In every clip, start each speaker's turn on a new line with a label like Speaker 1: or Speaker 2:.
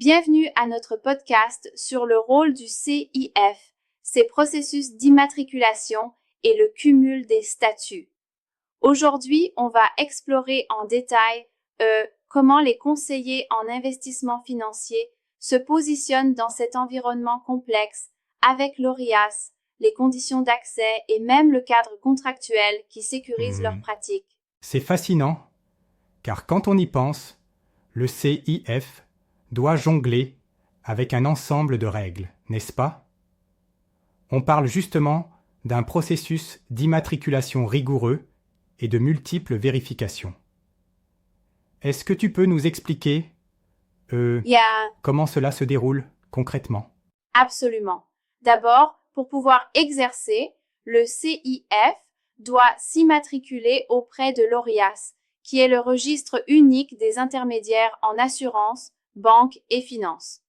Speaker 1: Bienvenue à notre podcast sur le rôle du CIF, ses processus d'immatriculation et le cumul des statuts. Aujourd'hui, on va explorer en détail comment les conseillers en investissement financier se positionnent dans cet environnement complexe avec l'ORIAS, les conditions d'accès et même le cadre contractuel qui sécurise leur pratique.
Speaker 2: C'est fascinant, car quand on y pense, le CIF doit jongler avec un ensemble de règles, n'est-ce pas? On parle justement d'un processus d'immatriculation rigoureux et de multiples vérifications. Est-ce que tu peux nous expliquer comment cela se déroule concrètement?
Speaker 1: Absolument. D'abord, pour pouvoir exercer, le CIF doit s'immatriculer auprès de l'ORIAS, qui est le registre unique des intermédiaires en assurance, banque et finance.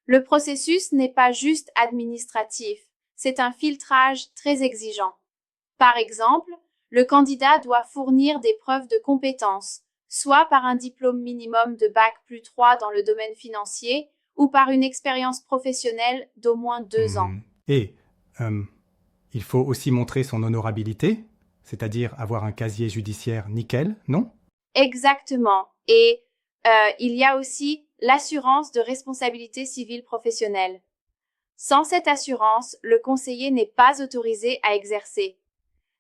Speaker 1: Le processus n'est pas juste administratif, c'est un filtrage très exigeant. Par exemple, le candidat doit fournir des preuves de compétences, soit par un diplôme minimum de Bac+3 dans le domaine financier ou par une expérience professionnelle d'au moins 2 ans.
Speaker 2: Et il faut aussi montrer son honorabilité, c'est-à-dire avoir un casier judiciaire nickel, non?
Speaker 1: Exactement. Et il y a aussi l'assurance de responsabilité civile professionnelle. Sans cette assurance, le conseiller n'est pas autorisé à exercer.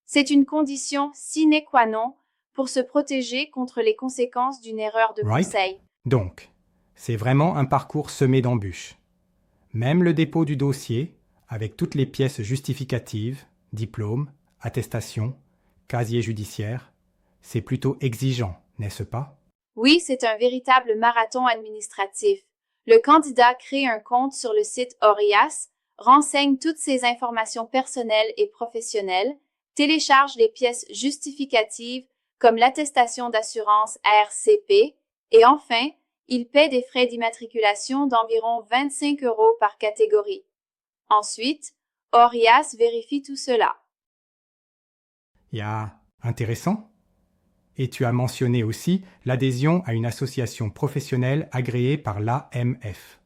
Speaker 1: C'est une condition sine qua non pour se protéger contre les conséquences d'une erreur de conseil.
Speaker 2: Donc, c'est vraiment un parcours semé d'embûches. Même le dépôt du dossier, avec toutes les pièces justificatives, diplôme, attestation, casier judiciaire, c'est plutôt exigeant, n'est-ce pas?
Speaker 1: Oui, c'est un véritable marathon administratif. Le candidat crée un compte sur le site ORIAS, renseigne toutes ses informations personnelles et professionnelles, télécharge les pièces justificatives comme l'attestation d'assurance RCP et enfin, il paie des frais d'immatriculation d'environ 25 € par catégorie. Ensuite, ORIAS vérifie tout cela.
Speaker 2: Intéressant. Et tu as mentionné aussi l'adhésion à une association professionnelle agréée par l'AMF.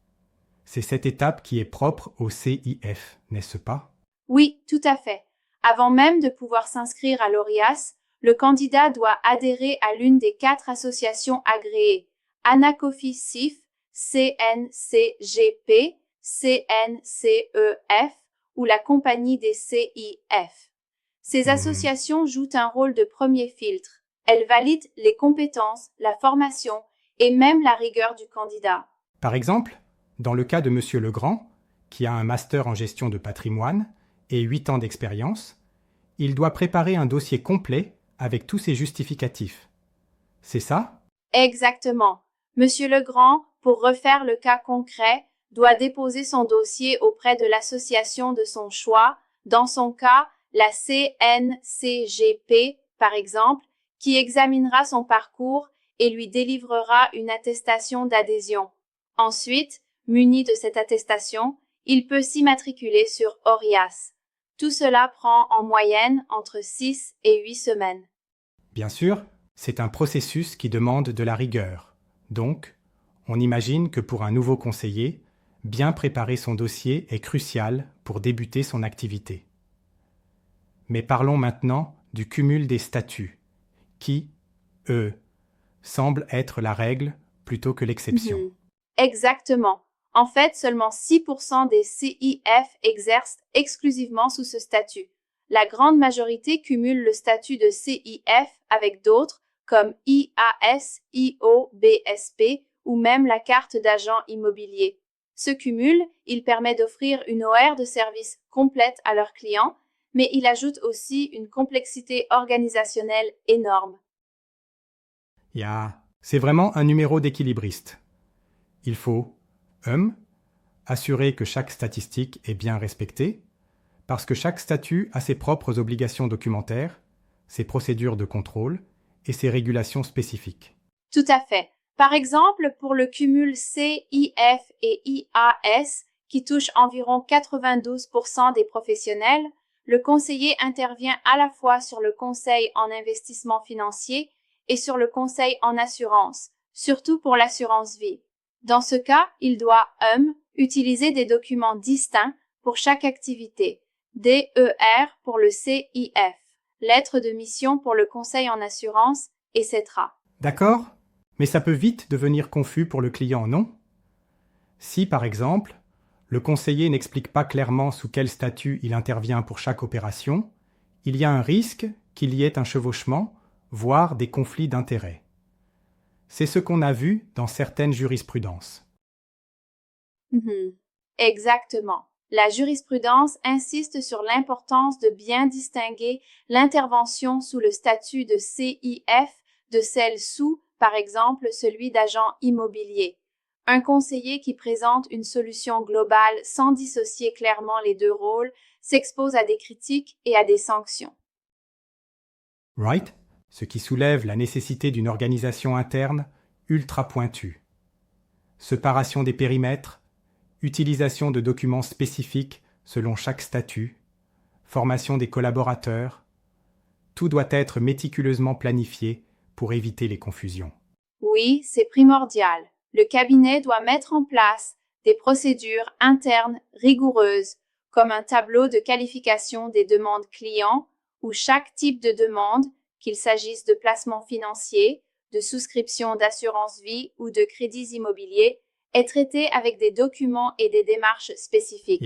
Speaker 2: C'est cette étape qui est propre au CIF, n'est-ce pas?
Speaker 1: Oui, tout à fait. Avant même de pouvoir s'inscrire à l'ORIAS, le candidat doit adhérer à l'une des 4 associations agréées, Anacofi CIF, CNCGP, CNCEF ou la Compagnie des CIF. Ces associations jouent un rôle de premier filtre. Elles valident les compétences, la formation et même la rigueur du candidat.
Speaker 2: Par exemple, dans le cas de M. Legrand, qui a un master en gestion de patrimoine et 8 ans d'expérience, il doit préparer un dossier complet avec tous ses justificatifs. C'est ça?
Speaker 1: Exactement. Monsieur Legrand, pour refaire le cas concret, doit déposer son dossier auprès de l'association de son choix, dans son cas, la CNCGP, par exemple, qui examinera son parcours et lui délivrera une attestation d'adhésion. Ensuite, muni de cette attestation, il peut s'immatriculer sur ORIAS. Tout cela prend en moyenne entre 6 et 8 semaines.
Speaker 2: Bien sûr, c'est un processus qui demande de la rigueur. Donc, on imagine que pour un nouveau conseiller, bien préparer son dossier est crucial pour débuter son activité. Mais parlons maintenant du cumul des statuts, qui, semblent être la règle plutôt que l'exception.
Speaker 1: Exactement. En fait, seulement 6% des CIF exercent exclusivement sous ce statut. La grande majorité cumule le statut de CIF avec d'autres comme IAS, IOBSP ou même la carte d'agent immobilier. Ce cumul, il permet d'offrir une OR de service complète à leurs clients, mais il ajoute aussi une complexité organisationnelle énorme.
Speaker 2: C'est vraiment un numéro d'équilibriste. Il faut, assurer que chaque statistique est bien respectée, parce que chaque statut a ses propres obligations documentaires, ses procédures de contrôle et ses régulations spécifiques.
Speaker 1: Tout à fait. Par exemple, pour le cumul CIF et IAS, qui touche environ 92% des professionnels, le conseiller intervient à la fois sur le conseil en investissement financier et sur le conseil en assurance, surtout pour l'assurance vie. Dans ce cas, il doit utiliser des documents distincts pour chaque activité. DER pour le CIF, lettre de mission pour le conseil en assurance, etc.
Speaker 2: D'accord? Mais ça peut vite devenir confus pour le client, non? Si, par exemple, le conseiller n'explique pas clairement sous quel statut il intervient pour chaque opération, il y a un risque qu'il y ait un chevauchement, voire des conflits d'intérêts. C'est ce qu'on a vu dans certaines jurisprudences.
Speaker 1: Exactement. La jurisprudence insiste sur l'importance de bien distinguer l'intervention sous le statut de CIF de celle sous, par exemple, celui d'agent immobilier. Un conseiller qui présente une solution globale sans dissocier clairement les deux rôles s'expose à des critiques et à des sanctions.
Speaker 2: Right? Ce qui soulève la nécessité d'une organisation interne ultra pointue. Séparation des périmètres, utilisation de documents spécifiques selon chaque statut, formation des collaborateurs, tout doit être méticuleusement planifié pour éviter les confusions.
Speaker 1: Oui, c'est primordial. Le cabinet doit mettre en place des procédures internes rigoureuses, comme un tableau de qualification des demandes clients où chaque type de demande, qu'il s'agisse de placement financier, de souscription d'assurance vie ou de crédits immobiliers, est traité avec des documents et des démarches spécifiques.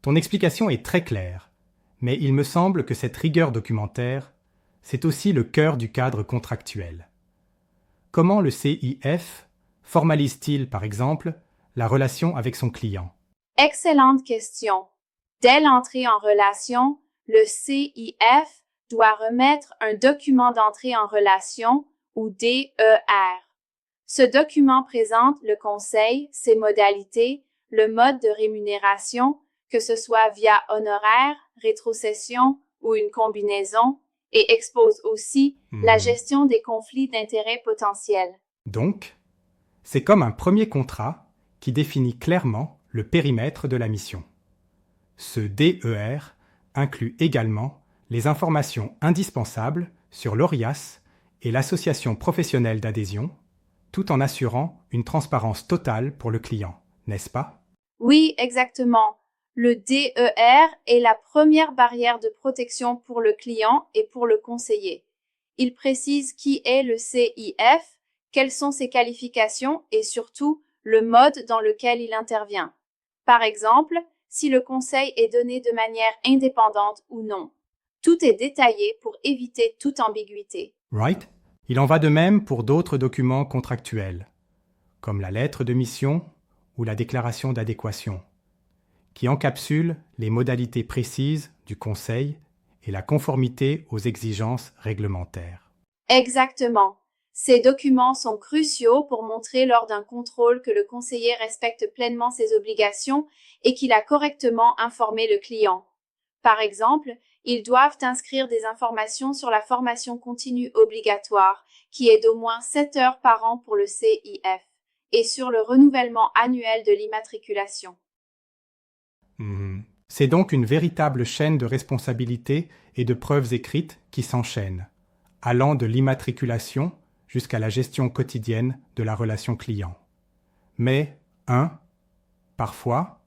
Speaker 2: Ton explication est très claire, mais il me semble que cette rigueur documentaire, c'est aussi le cœur du cadre contractuel. Comment le CIF formalise-t-il, par exemple, la relation avec son client?
Speaker 1: Excellente question. Dès l'entrée en relation, le CIF doit remettre un document d'entrée en relation ou DER. Ce document présente le conseil, ses modalités, le mode de rémunération, que ce soit via honoraire, rétrocession ou une combinaison, et expose aussi la gestion des conflits d'intérêts potentiels.
Speaker 2: Donc, c'est comme un premier contrat qui définit clairement le périmètre de la mission. Ce DER inclut également les informations indispensables sur l'ORIAS et l'association professionnelle d'adhésion, tout en assurant une transparence totale pour le client, n'est-ce pas?
Speaker 1: Oui, exactement. Le DER est la première barrière de protection pour le client et pour le conseiller. Il précise qui est le CIF, quelles sont ses qualifications et surtout le mode dans lequel il intervient. Par exemple, si le conseil est donné de manière indépendante ou non. Tout est détaillé pour éviter toute ambiguïté.
Speaker 2: Right? Il en va de même pour d'autres documents contractuels, comme la lettre de mission ou la déclaration d'adéquation, qui encapsulent les modalités précises du conseil et la conformité aux exigences réglementaires.
Speaker 1: Exactement. Ces documents sont cruciaux pour montrer lors d'un contrôle que le conseiller respecte pleinement ses obligations et qu'il a correctement informé le client. Par exemple, ils doivent inscrire des informations sur la formation continue obligatoire, qui est d'au moins 7 heures par an pour le CIF, et sur le renouvellement annuel de l'immatriculation.
Speaker 2: C'est donc une véritable chaîne de responsabilités et de preuves écrites qui s'enchaînent, allant de l'immatriculation jusqu'à la gestion quotidienne de la relation client. Mais, parfois,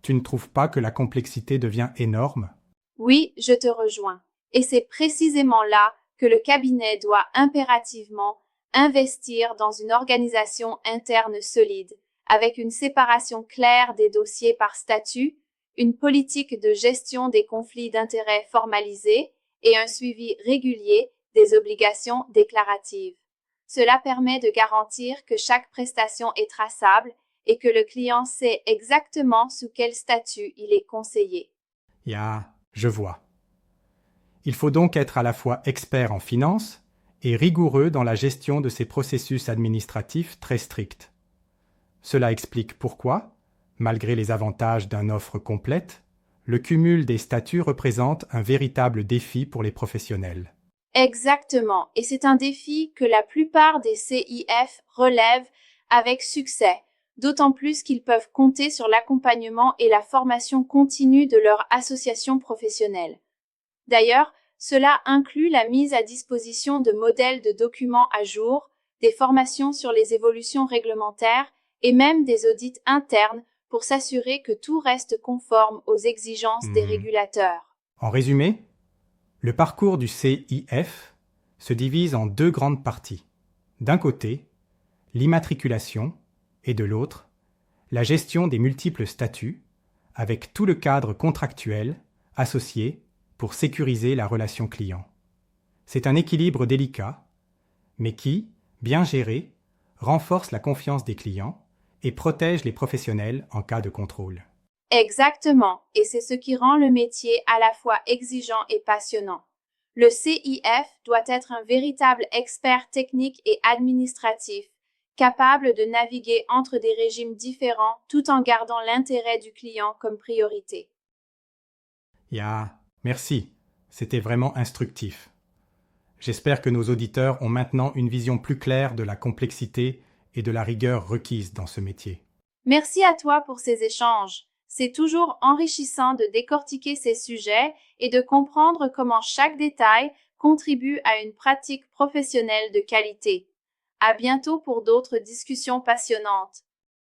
Speaker 2: tu ne trouves pas que la complexité devient énorme?
Speaker 1: Oui, je te rejoins. Et c'est précisément là que le cabinet doit impérativement investir dans une organisation interne solide, avec une séparation claire des dossiers par statut, une politique de gestion des conflits d'intérêts formalisée et un suivi régulier des obligations déclaratives. Cela permet de garantir que chaque prestation est traçable et que le client sait exactement sous quel statut il est conseillé.
Speaker 2: Je vois. Il faut donc être à la fois expert en finance et rigoureux dans la gestion de ces processus administratifs très stricts. Cela explique pourquoi, malgré les avantages d'une offre complète, le cumul des statuts représente un véritable défi pour les professionnels.
Speaker 1: Exactement, et c'est un défi que la plupart des CIF relèvent avec succès, d'autant plus qu'ils peuvent compter sur l'accompagnement et la formation continue de leur association professionnelle. D'ailleurs, cela inclut la mise à disposition de modèles de documents à jour, des formations sur les évolutions réglementaires et même des audits internes pour s'assurer que tout reste conforme aux exigences des régulateurs.
Speaker 2: En résumé, le parcours du CIF se divise en deux grandes parties. D'un côté, l'immatriculation et de l'autre, la gestion des multiples statuts avec tout le cadre contractuel associé pour sécuriser la relation client. C'est un équilibre délicat, mais qui, bien géré, renforce la confiance des clients et protège les professionnels en cas de contrôle.
Speaker 1: Exactement, et c'est ce qui rend le métier à la fois exigeant et passionnant. Le CIF doit être un véritable expert technique et administratif, capable de naviguer entre des régimes différents tout en gardant l'intérêt du client comme priorité.
Speaker 2: Merci, c'était vraiment instructif. J'espère que nos auditeurs ont maintenant une vision plus claire de la complexité et de la rigueur requise dans ce métier.
Speaker 1: Merci à toi pour ces échanges. C'est toujours enrichissant de décortiquer ces sujets et de comprendre comment chaque détail contribue à une pratique professionnelle de qualité. À bientôt pour d'autres discussions passionnantes.